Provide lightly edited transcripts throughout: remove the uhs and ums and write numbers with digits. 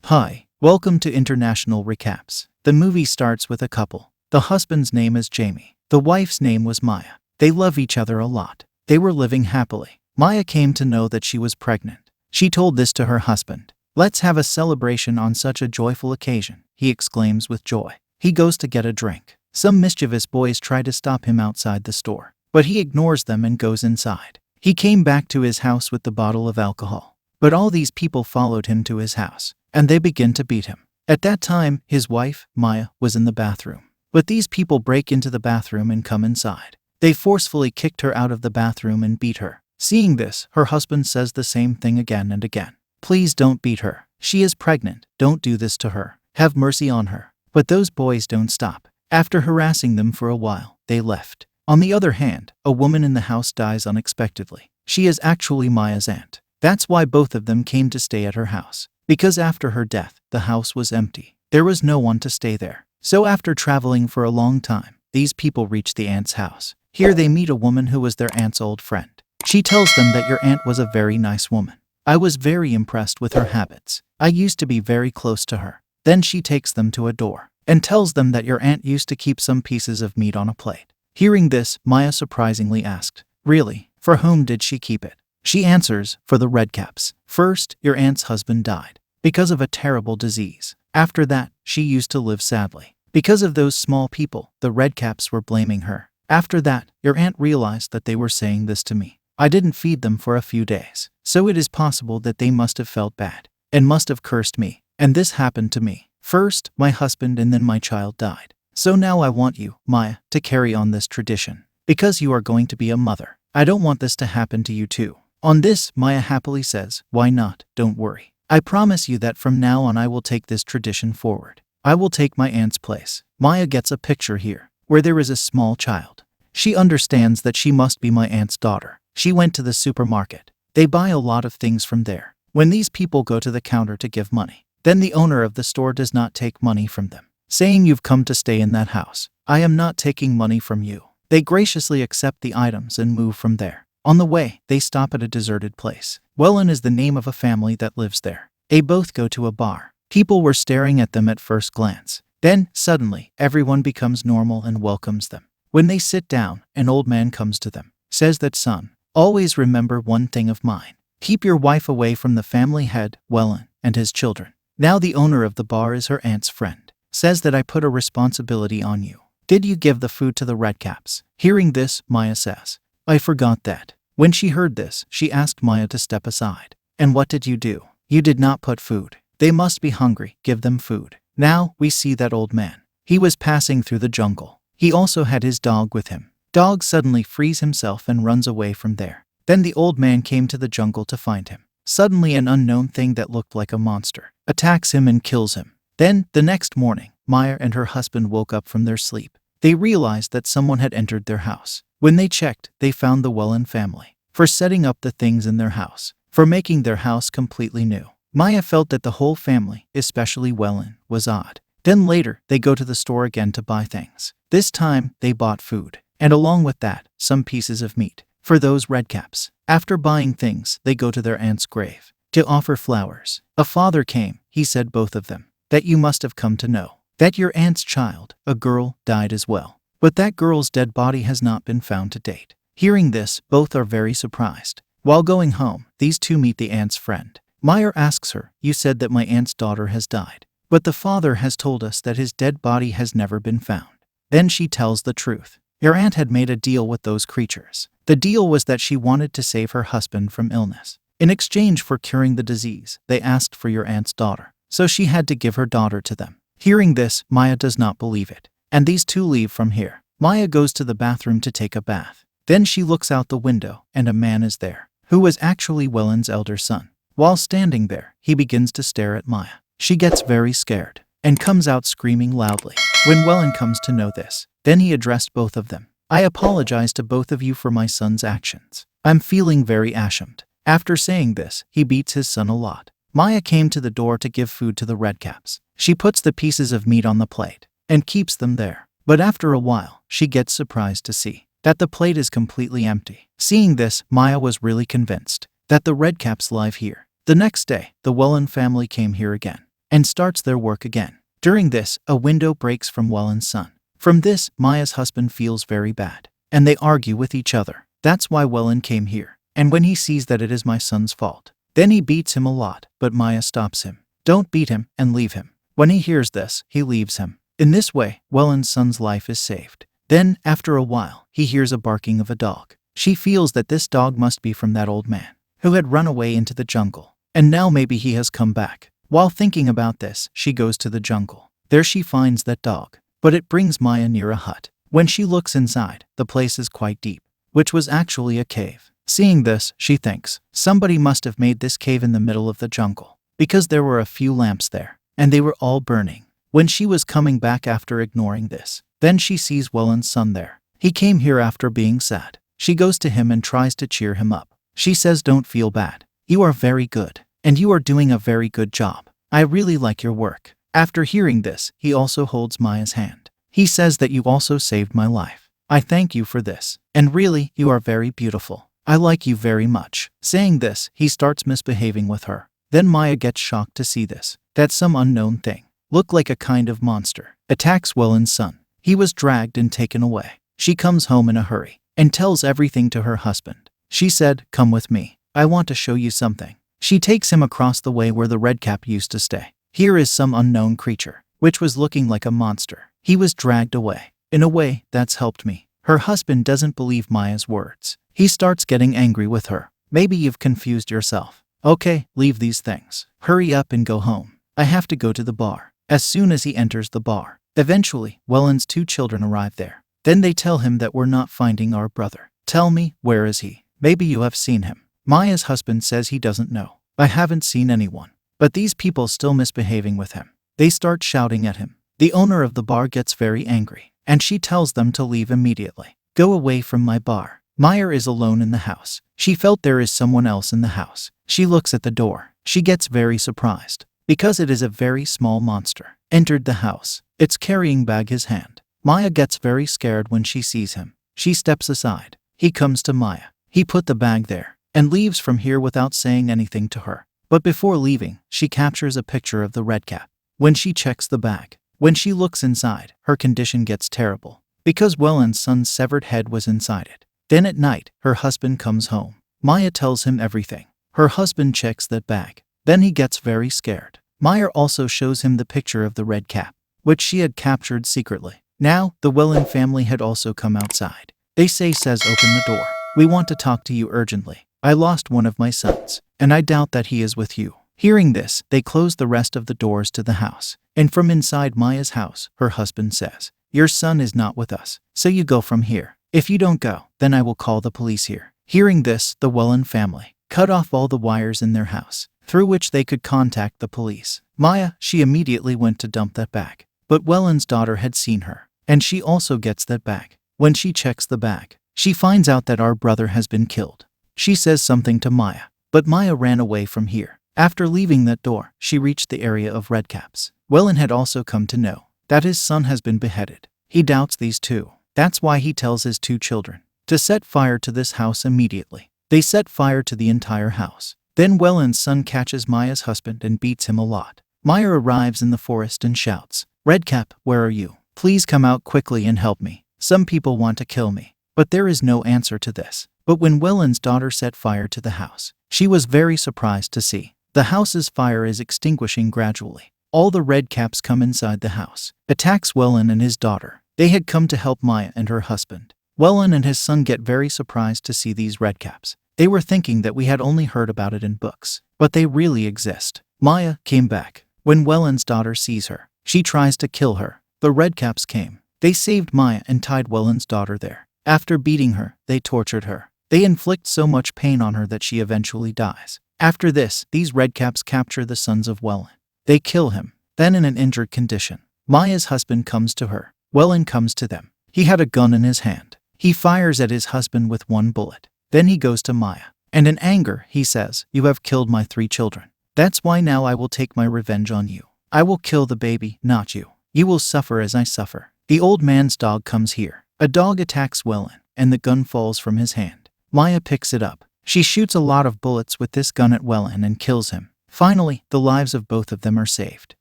Hi, welcome to International Recaps. The movie starts with a couple. The husband's name is Jamie. The wife's name was Maya. They love each other a lot. They were living happily. Maya came to know that she was pregnant. She told this to her husband. "Let's have a celebration on such a joyful occasion," he exclaims with joy. He goes to get a drink. Some mischievous boys try to stop him outside the store, but he ignores them and goes inside. He came back to his house with the bottle of alcohol. But all these people followed him to his house, and they begin to beat him. At that time, his wife, Maya, was in the bathroom. But these people break into the bathroom and come inside. They forcefully kicked her out of the bathroom and beat her. Seeing this, her husband says the same thing again and again. "Please don't beat her. She is pregnant. Don't do this to her. Have mercy on her." But those boys don't stop. After harassing them for a while, they left. On the other hand, a woman in the house dies unexpectedly. She is actually Maya's aunt. That's why both of them came to stay at her house. Because after her death, the house was empty. There was no one to stay there. So after traveling for a long time, these people reach the aunt's house. Here they meet a woman who was their aunt's old friend. She tells them that your aunt was a very nice woman. I was very impressed with her habits. I used to be very close to her. Then she takes them to a door and tells them that your aunt used to keep some pieces of meat on a plate. Hearing this, Maya surprisingly asked, "Really? For whom did she keep it?" She answers, "For the Redcaps. First, your aunt's husband died because of a terrible disease. After that, she used to live sadly. Because of those small people, the Redcaps were blaming her. After that, your aunt realized that they were saying this to me. I didn't feed them for a few days. So it is possible that they must have felt bad and must have cursed me. And this happened to me. First, my husband and then my child died. So now I want you, Maya, to carry on this tradition. Because you are going to be a mother. I don't want this to happen to you too." On this, Maya happily says, "Why not? Don't worry. I promise you that from now on I will take this tradition forward. I will take my aunt's place." Maya gets a picture here, where there is a small child. She understands that she must be my aunt's daughter. She went to the supermarket. They buy a lot of things from there. When these people go to the counter to give money, then the owner of the store does not take money from them, saying, "You've come to stay in that house. I am not taking money from you." They graciously accept the items and move from there. On the way, they stop at a deserted place. Wellen is the name of a family that lives there. They both go to a bar. People were staring at them at first glance. Then, suddenly, everyone becomes normal and welcomes them. When they sit down, an old man comes to them, says that, "Son, always remember one thing of mine. Keep your wife away from the family head, Wellen, and his children." Now the owner of the bar is her aunt's friend. Says that, "I put a responsibility on you. Did you give the food to the Redcaps?" Hearing this, Maya says, "I forgot that." When she heard this, she asked Maya to step aside. "And what did you do? You did not put food. They must be hungry. Give them food." Now, we see that old man. He was passing through the jungle. He also had his dog with him. Dog suddenly frees himself and runs away from there. Then the old man came to the jungle to find him. Suddenly an unknown thing that looked like a monster attacks him and kills him. Then, the next morning, Maya and her husband woke up from their sleep. They realized that someone had entered their house. When they checked, they found the Wellen family for setting up the things in their house, for making their house completely new. Maya felt that the whole family, especially Wellen, was odd. Then later, they go to the store again to buy things. This time, they bought food, and along with that, some pieces of meat for those Redcaps. After buying things, they go to their aunt's grave to offer flowers. A father came. He said, "Both of them, that you must have come to know that your aunt's child, a girl, died as well. But that girl's dead body has not been found to date." Hearing this, both are very surprised. While going home, these two meet the aunt's friend. Maya asks her, "You said that my aunt's daughter has died, but the father has told us that his dead body has never been found." Then she tells the truth. Your aunt had made a deal with those creatures. The deal was that she wanted to save her husband from illness. In exchange for curing the disease, they asked for your aunt's daughter, so she had to give her daughter to them. Hearing this, Maya does not believe it. And these two leave from here. Maya goes to the bathroom to take a bath. Then she looks out the window, and a man is there, who was actually Wellen's elder son. While standing there, he begins to stare at Maya. She gets very scared, and comes out screaming loudly. When Wellen comes to know this, then he addressed both of them. "I apologize to both of you for my son's actions. I'm feeling very ashamed." After saying this, he beats his son a lot. Maya came to the door to give food to the Redcaps. She puts the pieces of meat on the plate and keeps them there. But after a while, she gets surprised to see that the plate is completely empty. Seeing this, Maya was really convinced that the Redcaps live here. The next day, the Wellen family came here again. and starts their work again. During this, a window breaks from Welland's son. From this, Maya's husband feels very bad, and they argue with each other. That's why Welland came here, and when he sees that it is my son's fault, then he beats him a lot, but Maya stops him. Don't beat him and leave him. When he hears this, he leaves him. In this way, Welland's son's life is saved. Then, after a while, he hears a barking of a dog. She feels that this dog must be from that old man, who had run away into the jungle, and now maybe he has come back. While thinking about this, she goes to the jungle. There she finds that dog, but it brings Maya near a hut. When she looks inside, the place is quite deep, which was actually a cave. Seeing this, she thinks, somebody must have made this cave in the middle of the jungle, because there were a few lamps there, and they were all burning. When she was coming back after ignoring this, then she sees Welland's son there. He came here after being sad. She goes to him and tries to cheer him up. She says, don't feel bad. You are very good, and you are doing a very good job. I really like your work. After hearing this, he also holds Maya's hand. He says that you also saved my life. I thank you for this, and really, you are very beautiful. I like you very much. Saying this, he starts misbehaving with her. Then Maya gets shocked to see this, that some unknown thing, looked like a kind of monster, attacks Welland's son. He was dragged and taken away. She comes home in a hurry, and tells everything to her husband. She said, come with me. I want to show you something. She takes him across the way where the redcap used to stay. Here is some unknown creature, which was looking like a monster. He was dragged away. In a way, that's helped me. Her husband doesn't believe Maya's words. He starts getting angry with her. Maybe you've confused yourself. Okay, leave these things. Hurry up and go home. I have to go to the bar. As soon as he enters the bar, eventually, Welland's 2 children arrive there. Then they tell him that we're not finding our brother. Tell me, where is he? Maybe you have seen him. Maya's husband says he doesn't know. I haven't seen anyone. But these people still misbehaving with him. They start shouting at him. The owner of the bar gets very angry, and she tells them to leave immediately. Go away from my bar. Maya is alone in the house. She felt there is someone else in the house. She looks at the door. She gets very surprised, because it is a very small monster. Entered the house. It's carrying bag his hand. Maya gets very scared when she sees him. She steps aside. He comes to Maya. He put the bag there, and leaves from here without saying anything to her. But before leaving, she captures a picture of the redcap. When she checks the bag, when she looks inside, her condition gets terrible, because Welland's son's severed head was inside it. Then at night, her husband comes home. Maya tells him everything. Her husband checks that bag. Then he gets very scared. Maya also shows him the picture of the redcap, which she had captured secretly. Now, the Welland family had also come outside. They says open the door. We want to talk to you urgently. I lost one of my sons, and I doubt that he is with you. Hearing this, they close the rest of the doors to the house. And from inside Maya's house, her husband says, your son is not with us, so you go from here. If you don't go, then I will call the police here. Hearing this, the Welland family cut off all the wires in their house, through which they could contact the police. Maya, she immediately went to dump that bag. But Welland's daughter had seen her, and she also gets that bag. When she checks the bag, she finds out that our brother has been killed. She says something to Maya, but Maya ran away from here. After leaving that door, she reached the area of redcaps. Welland had also come to know that his son has been beheaded. He doubts these two. That's why he tells his 2 children to set fire to this house immediately. They set fire to the entire house. Then Welland's son catches Maya's husband and beats him a lot. Maya arrives in the forest and shouts, Redcap, where are you? Please come out quickly and help me. Some people want to kill me. But there is no answer to this. But when Welland's daughter set fire to the house, she was very surprised to see the house's fire is extinguishing gradually. All the redcaps come inside the house, attacks Welland and his daughter. They had come to help Maya and her husband. Welland and his son get very surprised to see these redcaps. They were thinking that we had only heard about it in books, but they really exist. Maya came back. When Welland's daughter sees her, she tries to kill her. The redcaps came. They saved Maya and tied Welland's daughter there. After beating her, they tortured her. They inflict so much pain on her that she eventually dies. After this, these redcaps capture the sons of Welland. They kill him. Then in an injured condition, Maya's husband comes to her. Welland comes to them. He had a gun in his hand. He fires at his husband with 1 bullet. Then he goes to Maya, and in anger, he says, you have killed my 3 children. That's why now I will take my revenge on you. I will kill the baby, not you. You will suffer as I suffer. The old man's dog comes here. A dog attacks Welland, and the gun falls from his hand. Maya picks it up. She shoots a lot of bullets with this gun at Welland and kills him. Finally, the lives of both of them are saved.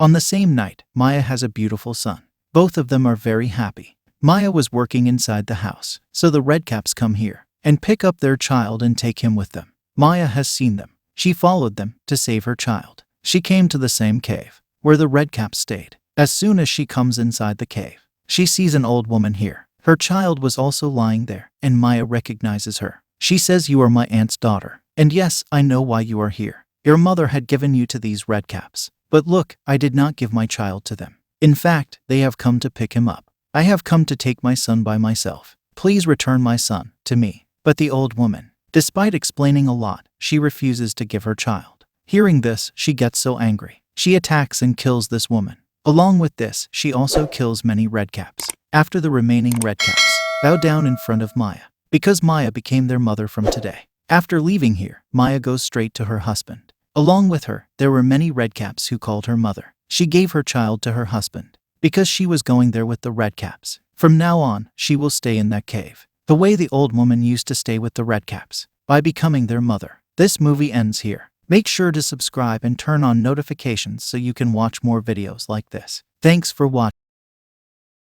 On the same night, Maya has a beautiful son. Both of them are very happy. Maya was working inside the house, so the redcaps come here and pick up their child and take him with them. Maya has seen them. She followed them to save her child. She came to the same cave where the redcaps stayed. As soon as she comes inside the cave, she sees an old woman here. Her child was also lying there, and Maya recognizes her. She says, "You are my aunt's daughter. And yes, I know why you are here. Your mother had given you to these redcaps. But look, I did not give my child to them. In fact, they have come to pick him up. I have come to take my son by myself. Please return my son to me." But the old woman, despite explaining a lot, she refuses to give her child. Hearing this, she gets so angry. She attacks and kills this woman. Along with this, she also kills many redcaps. After the remaining redcaps bow down in front of Maya, because Maya became their mother from today. After leaving here, Maya goes straight to her husband. Along with her, there were many redcaps who called her mother. She gave her child to her husband because she was going there with the redcaps. From now on, she will stay in that cave, the way the old woman used to stay with the redcaps, by becoming their mother. This movie ends here. Make sure to subscribe and turn on notifications so you can watch more videos like this. Thanks for watching.